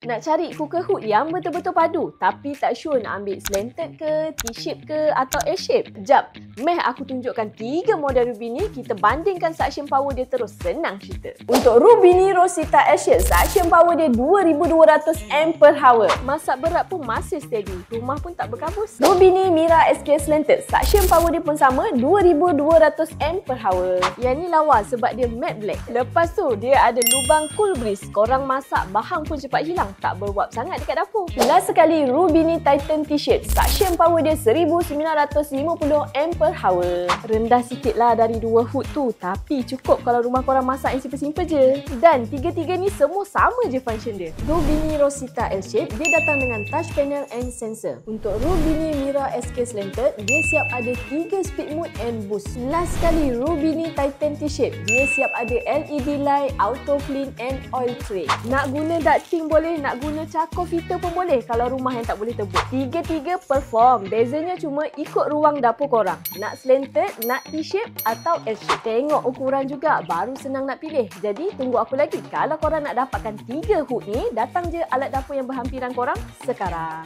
Nak cari cooker hood yang betul-betul padu tapi tak sure nak ambil slanted ke, T-shape ke atau L-shape? Jap, meh aku tunjukkan 3 model Rubini, kita bandingkan suction power dia terus senang cerita. Untuk Rubini Rosita L-shape, suction power dia 2200 ampere-hour. Masak berat pun masih steady, rumah pun tak berkabus. Rubini Mira SK Slanted, suction power dia pun sama 2200 ampere-hour. Yang ni lawa sebab dia matte black. Lepas tu dia ada lubang cool breeze, korang masak bahang pun cepat hilang, tak berwap sangat dekat dapur. Last sekali, Rubini Titan T-shape, suction power dia 1950 ampere-hour. Rendah sikit lah dari 2 hood tu, tapi cukup kalau rumah korang masak yang simple-simple je. Dan tiga-tiga ni semua sama je function dia. Rubini Rosita L-shape, dia datang dengan touch panel and sensor. Untuk Rubini Mira SK Slanted, dia siap ada 3 speed mode and boost. Last sekali, Rubini Titan T-shape, dia siap ada LED light, auto clean and oil tray. Nak guna ducting boleh, nak guna charcoal filter pun boleh kalau rumah yang tak boleh tebuk. Tiga-tiga perform. Bezanya cuma ikut ruang dapur korang. Nak slanted, nak T-shape atau L-shape. Tengok ukuran juga, baru senang nak pilih. Jadi tunggu apa lagi? Kalau korang nak dapatkan 3 hood ni, datang je alat dapur yang berhampiran korang sekarang.